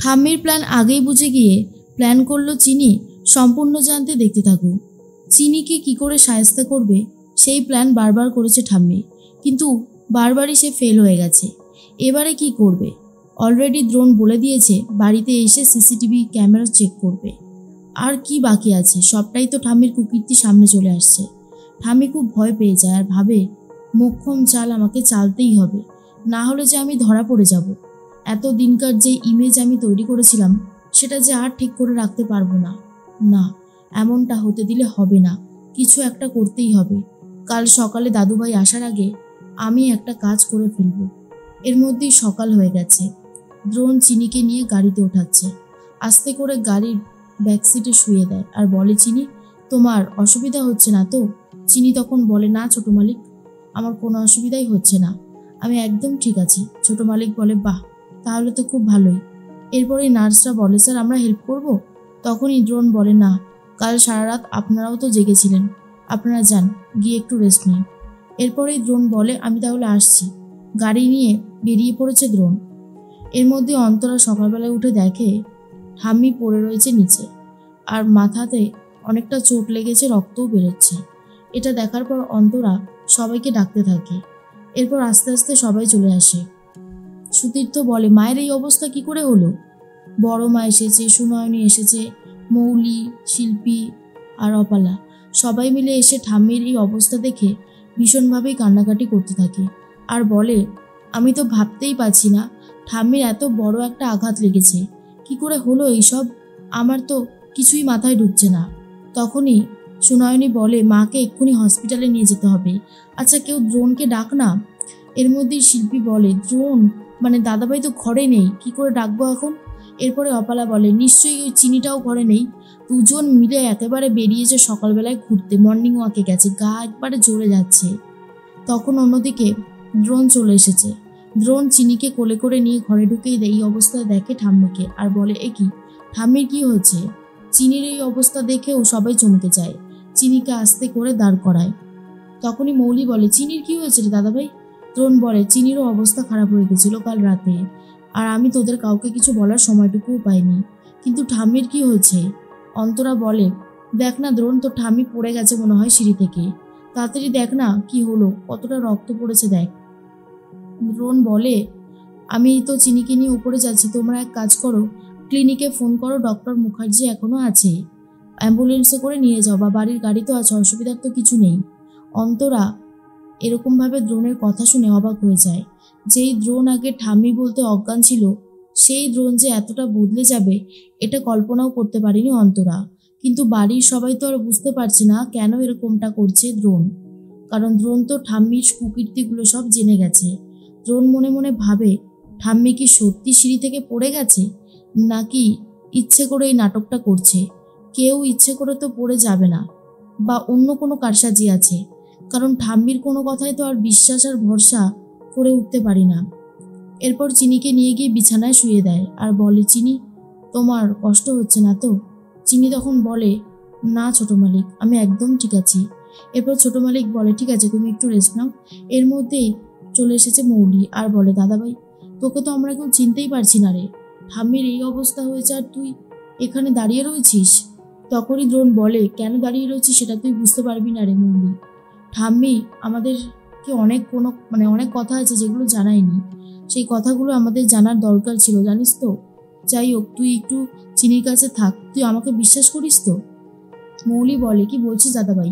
ঠাম্মির প্ল্যান আগেই বুঝে গিয়ে প্ল্যান করলো চিনি সম্পূর্ণ জানতে দেখতে থাকুক। চিনিকে কি করে সায়স্তা করবে সেই প্ল্যান বারবার করেছে ঠাম্মি, কিন্তু বারবারই সে ফেল হয়ে গেছে। এবারে কি করবে? অলরেডি দ্রোণ বলে দিয়েছে বাড়িতে এসে সিসিটিভি ক্যামেরা চেক করবে। আর কি বাকি আছে? সবটাই তো ঠাম্মির কুকীর্তি সামনে চলে আসছে। ঠাম্মি খুব ভয় পেয়ে যায় আর ভাবে, মোক্ষম চাল আমাকে চালতেই হবে, না হলে যে আমি ধরা পড়ে যাব। এত দিনকার যে ইমেজ আমি তৈরি করেছিলাম সেটা যে আর ঠিক করে রাখতে পারবো না। না, এমনটা হতে দিলে হবে না, কিছু একটা করতেই হবে। কাল সকালে দাদুভাই আসার আগে আমি একটা কাজ করে ফেলব। এর মধ্যেই সকাল হয়ে গেছে। দ্রোণ চিনিকে নিয়ে গাড়িতে ওঠাচ্ছে। আস্তে করে গাড়ির ব্যাকসিটে শুয়ে দেয় আর বলে, চিনি তোমার অসুবিধা হচ্ছে না তো? চিনি তখন বলে, না ছোট মালিক, আমার কোনো অসুবিধাই হচ্ছে না, আমি একদম ঠিক আছি। ছোট মালিক বলে, বাহ, তাহলে তো খুব ভালোই। এরপরে নার্সরা বলে, স্যার আমরা হেল্প করব? তখনই দ্রোণ বলে, না, কাল সারা রাত আপনারাও তো জেগেছিলেন, আপনারা যান, গিয়ে একটু রেস্ট নিন। এরপরেই দ্রোণ বলে, আমি তাহলে আসছি। গাড়ি নিয়ে বেরিয়ে পড়েছে দ্রোণ। এর মধ্যে অন্তরা সকালবেলায় উঠে দেখে ঠাম্মি পড়ে রয়েছে নিচে, আর মাথাতে অনেকটা চোট লেগেছে, রক্তও বেরোচ্ছে। এটা দেখার পর অন্তরা সবাইকে ডাকতে থাকে। এরপর আস্তে আস্তে সবাই চলে আসে। সুতীর্থ বলে, মায়ের এই অবস্থা কি করে হলো? বড় মা এসেছে, সুনয়নী এসেছে, মৌলি, শিল্পী আর অপালা সবাই মিলে এসে ঠাম্মির এই অবস্থা দেখে ভীষণভাবেই কান্নাকাটি করতে থাকে আর বলে, আমি তো ভাবতেই পারছি না ঠাম্মির এত বড় একটা আঘাত লেগেছে, কি করে হলো এইসব, আমার তো কিছুই মাথায় ঢুকছে না। তখনই সুনয়নী বলে, মাকে এক্ষুনি হসপিটালে নিয়ে যেতে হবে। আচ্ছা কেউ দ্রোণকে ডাক না। এর মধ্যেই শিল্পী বলে, দ্রোণ মানে দাদাভাই তো ঘরে নেই, কি করে ডাকবো এখন? এরপরে অপালা বলে, নিশ্চয়ই ওই চিনিটাও ঘরে নেই, দুজন মিলে একেবারে বেরিয়েছে সকালবেলায় ঘুরতে, মর্নিং ওয়াকে গেছে, গা একবারে জ্বলে যাচ্ছে। তখন অন্যদিকে দ্রোণ চলে এসেছে। দ্রোণ চিনিকে কোলে করে নিয়ে ঘরে ঢুকেই এই অবস্থায় দেখে ঠাম্মিকে আর বলে, এ কি ঠাম্মির কি হয়েছে? চিনির এই অবস্থা দেখেও সবাই চমকে যায়। চিনিকে আস্তে করে দাঁড় করায়। তখনই মৌলি বলে, চিনির কি হয়েছে রে দাদাভাই? দ্রোণ বলে, চিনিরও অবস্থা খারাপ হয়ে গেছিল কাল রাতে, আর আমি তোদের কাউকে কিছু বলার সময়টুকুও পাইনি। কিন্তু ঠাম্মির কি হয়েছে? অন্তরা বলে, দেখ না দ্রোণ, তোর ঠাম্মি পড়ে গেছে মনে হয় সিঁড়ি থেকে, তাড়াতাড়ি দেখ না কি হলো, কতটা রক্ত পড়েছে দেখ। দ্রোণ বলে, আমি তো চিনিকে নিয়ে উপরে যাচ্ছি, তোমরা এক কাজ করো, ক্লিনিকে ফোন করো, ডক্টর মুখার্জি এখনো আছে, অ্যাম্বুলেন্সে করে নিয়ে যাও, বা বাড়ির গাড়ি তো আছে, অসুবিধার তো কিছু নেই। অন্তরা এরকমভাবে দ্রোণের কথা শুনে অবাক হয়ে যায়। যেই দ্রোণ আগে ঠাম্মি বলতে অজ্ঞান ছিল, সেই দ্রোণ যে এতটা বদলে যাবে এটা কল্পনাও করতে পারেনি অন্তরা। কিন্তু বাড়ির সবাই তো আর বুঝতে পারছে না কেন এরকমটা করছে দ্রোণ, কারণ দ্রোণ তো ঠাম্মির কুকীর্তিগুলো সব জেনে গেছে। দ্রোণ মনে মনে ভাবে, ঠাম্মি কি সত্যি সিঁড়ি থেকে পড়ে গেছে, নাকি ইচ্ছে করে এই নাটকটা করছে? কেউ ইচ্ছে করে তো পড়ে যাবে না, বা অন্য কোনো কারসাজি আছে, কারণ ঠাম্মির কোনো কথাই তো আর বিশ্বাস আর ভরসা করে উঠতে পারি না। এরপর চিনিকে নিয়ে গিয়ে বিছানায় শুয়ে দেয় আর বলে, চিনি তোমার কষ্ট হচ্ছে না তো? চিনি তখন বলে, না ছোট মালিক, আমি একদম ঠিক আছি। এরপর ছোট মালিক বলে, ঠিক আছে তুমি একটু রেস্ট নাও। এর মধ্যেই চলে এসেছে মৌলি আর বলে, দাদাভাই তোকে তো আমরা কেউ চিনতেই পারছি না রে, ঠাম্মির এই অবস্থা হয়েছে আর তুই এখানে দাঁড়িয়ে রয়েছিস। তখনই দ্রোণ বলে, কেন দাঁড়িয়ে রয়েছিস সেটা তুই বুঝতে পারবি না রে মৌলি, ঠাম্মি আমাদেরকে অনেক কথা আছে যেগুলো জানায়নি, সেই কথাগুলো আমাদের জানার দরকার ছিল, জানিস তো। যাই হোক, তুই একটু চিনির কাছে থাক, তুই আমাকে বিশ্বাস করিস তো? মৌলি বলে, কি বলছিস দাদাভাই,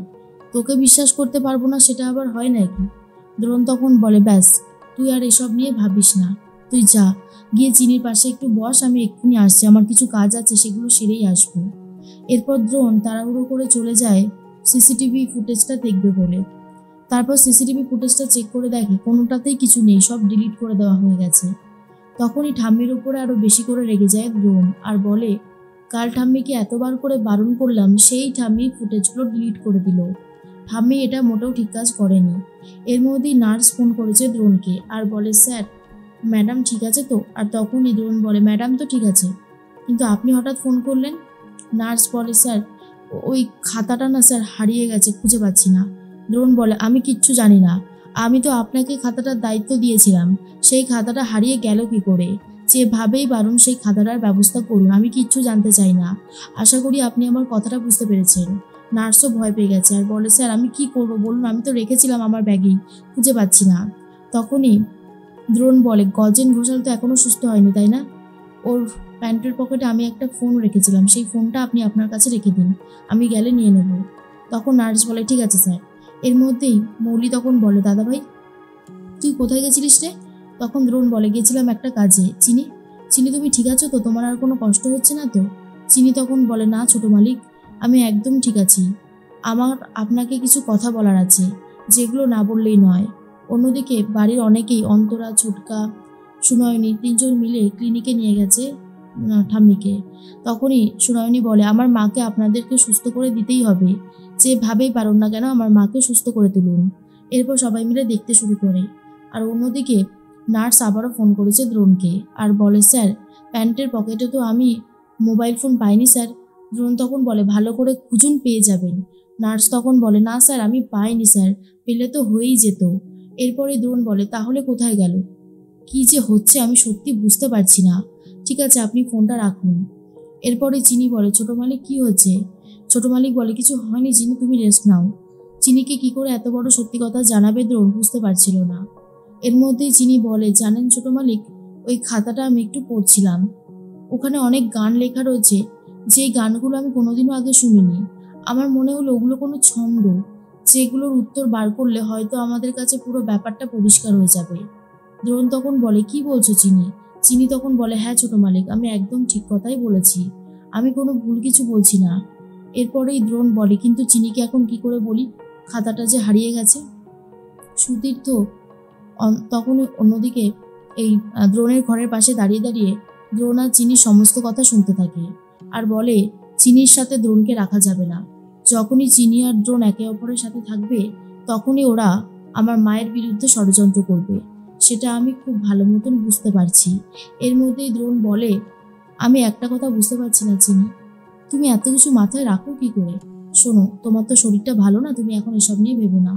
তোকে বিশ্বাস করতে পারবো না সেটা আবার হয় নাকি? দ্রোণ তখন বলে, ব্যাস তুই আর এসব নিয়ে ভাবিস না, তুই যা, গিয়ে চিনির পাশে একটু বস, আমি এক্ষুনি আসছি, আমার কিছু কাজ আছে সেগুলো সেরেই আসবো। এরপর দ্রোণ তাড়াহুড়ো করে চলে যায় সিসিটিভি ফুটেজটা দেখবে বলে। তারপর সিসিটিভি ফুটেজটা চেক করে দেখে কোনোটাতেই কিছু নেই, সব ডিলিট করে দেওয়া হয়ে গেছে। তখনই ঠাম্মির উপরে আরও বেশি করে রেগে যায় দ্রোণ আর বলে, কাল ঠাম্মিকে এতবার করে বারণ করলাম, সেই ঠাম্মি ফুটেজগুলো ডিলিট করে দিল। ঠাম্মি এটা মোটেও ঠিক কাজ করেনি। এর মধ্যেই নার্স ফোন করেছে দ্রোণকে আর বলে, স্যার ম্যাডাম ঠিক আছে তো? আর তখনই দ্রোণ বলে, ম্যাডাম তো ঠিক আছে, কিন্তু আপনি হঠাৎ ফোন করলেন? নার্স বলে, স্যার ওই খাতাটা না স্যার হারিয়ে গেছে, খুঁজে পাচ্ছি না। দ্রোণ বলে, আমি কিচ্ছু জানি না, আমি তো আপনাকে খাতাটার দায়িত্ব দিয়েছিলাম, সেই খাতাটা হারিয়ে গেল কি করে? যেভাবেই পারুন সেই খাতাটার ব্যবস্থা করুন, আমি কিচ্ছু জানতে চাই না। আশা করি আপনি আমার কথাটা বুঝতে পেরেছেন। নার্সও ভয় পেয়ে গেছে আর বলে, স্যার আমি কি করব বলুন, আমি তো রেখেছিলাম আমার ব্যাগেই, খুঁজে পাচ্ছি না। তখনই দ্রোণ বলে, গজেন ঘোষাল তো এখনও সুস্থ হয়নি তাই না? ওর প্যান্টের পকেটে আমি একটা ফোন রেখেছিলাম, সেই ফোনটা আপনি আপনার কাছে রেখে দিন, আমি গেলে নিয়ে নেব। তখন নার্স বলে, ঠিক আছে স্যার। এর মধ্যেই মৌলি তখন বলে, দাদা ভাই তুই কোথায় গেছিলিস রে? তখন দ্রোণ বলে, গেছিলাম একটা কাজে। চিনি, চিনি তুমি ঠিক আছো তো? তোমার আর কোনো কষ্ট হচ্ছে না তো? চিনি তখন বলে, না ছোট মালিক, আমি একদম ঠিক আছি। আমার আপনাকে কিছু কথা বলার আছে, যেগুলো না বললেই নয়। অন্যদিকে বাড়ির অনেকেই, অন্তরা, ছোটকা, সুনয়নী, তিনজন মিলে ক্লিনিকে নিয়ে গেছে ঠাম্মিকে। তখনই সুনয়নী বলে, আমার মাকে আপনাদেরকে সুস্থ করে দিতেই হবে, যেভাবেই পারুন না কেন আমার মাকে সুস্থ করে তুলুন। এরপর সবাই মিলে দেখতে শুরু করে। আর অন্যদিকে নার্স আবারও ফোন করেছে দ্রোণকে আর বলে, স্যার প্যান্টের পকেটে তো আমি মোবাইল ফোন পাইনি স্যার। দ্রোণ তখন বলে, ভালো করে খুঁজুন, পেয়ে যাবেন। নার্স তখন বলে, না স্যার আমি পাইনি স্যার, পেলে তো হয়েই যেত। এরপরে দ্রোণ বলে, তাহলে কোথায় গেল? কি যে হচ্ছে আমি সত্যি বুঝতে পারছি না। ঠিক আছে আপনি ফোনটা রাখুন। এরপরে চিনি বলে, ছোট মালিক কি হয়েছে? ছোট মালিক বলে, কিছু হয়নি চিনি, তুমি রেস্ট নাও। চিনিকে কি করে এত বড় সত্যি কথা জানাবে দ্রোণ বুঝতে পারছিল না। এর মধ্যেই চিনি বলে, জানেন ছোট মালিক, ওই খাতাটা আমি একটু পড়ছিলাম, ওখানে অনেক গান লেখা রয়েছে, যেই গানগুলো আমি কোনোদিনও আগে শুনিনি। আমার মনে হলো ওগুলো কোনো ছন্দ, যেগুলোর উত্তর বার করলে হয়তো আমাদের কাছে পুরো ব্যাপারটা পরিষ্কার হয়ে যাবে। দ্রোণ তখন বলে, কি বলছো চিনি? চিনি তখন বলে, হ্যাঁ ছোট মালিক, আমি একদম ঠিক কথাই বলেছি, আমি কোনো ভুল কিছু বলছি না। এরপরেই দ্রোণ বলে, কিন্তু চিনিকে এখন কি করে বলি, খাতাটা যে হারিয়ে গেছে। সুতীর্থ তখন অন্যদিকে এই দ্রোণের ঘরের পাশে দাঁড়িয়ে দাঁড়িয়ে দ্রোণ আর চিনির সমস্ত কথা শুনতে থাকে আর বলে, চিনির সাথে দ্রোণকে রাখা যাবে না। যখনই চিনি আর দ্রোণ একে অপরের সাথে থাকবে তখনই ওরা আমার মায়ের বিরুদ্ধে ষড়যন্ত্র করবে, সেটা আমি খুব ভালো মতন বুঝতে পারছি। এর মধ্যেই দ্রোণ বলে, আমি একটা কথা বুঝতে পারছি না চিনি, তুমি এত কিছু মাথায় রাখো কি করে? শোনো, তোমার তো শরীরটা ভালো না, তুমি এখন এসব নিয়ে ভেবো না।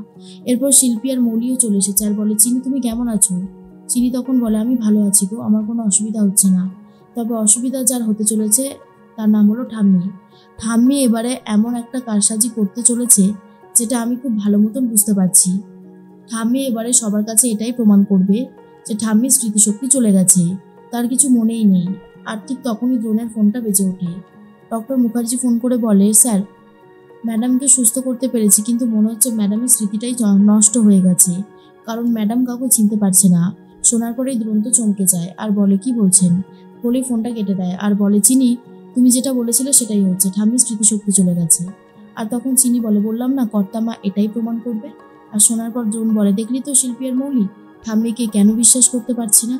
এরপর শিল্পী আর মৌলিও চলে এসেছে আর বলে, চিনি তুমি কেমন আছো? চিনি তখন বলে, আমি ভালো আছি গো, আমার কোনো অসুবিধা হচ্ছে না। তবে অসুবিধা যার হতে চলেছে তার নাম হলো ঠাম্মি। ঠাম্মি এবারে এমন একটা কারসাজি করতে চলেছে যেটা আমি খুব ভালো মতন বুঝতে পারছি। ঠাম্মি এবারে সবার কাছে এটাই প্রমাণ করবে যে ঠাম্মির স্মৃতিশক্তি চলে গেছে, তার কিছু মনেই নেই। আর ঠিক তখনই দ্রোণের ফোনটা বেজে ওঠে। ডক্টর মুখার্জি ফোন করে বলে, স্যার ম্যাডামকে সুস্থ করতে পেরেছি, কিন্তু মনে হচ্ছে ম্যাডামের স্মৃতিটাই নষ্ট হয়ে গেছে, কারণ ম্যাডাম কাউকে চিনতে পারছে না। শোনার পরেই দ্রোণ তো চমকে যায় আর বলে, কি বলছেন? বলেই ফোনটা কেটে দেয় আর বলে, চিনি তুমি যেটা বলেছিলে সেটাই হচ্ছে, ঠাম্মির স্মৃতিশক্তি চলে গেছে। আর তখন চিনি বলে, বললাম না কর্তামা এটাই প্রমাণ করবে। আর শোনার পর দ্রোণ বলে, দেখলি তো শিল্পী আর মৌলি, ঠাম্মিকে কেন বিশ্বাস করতে পারছি না।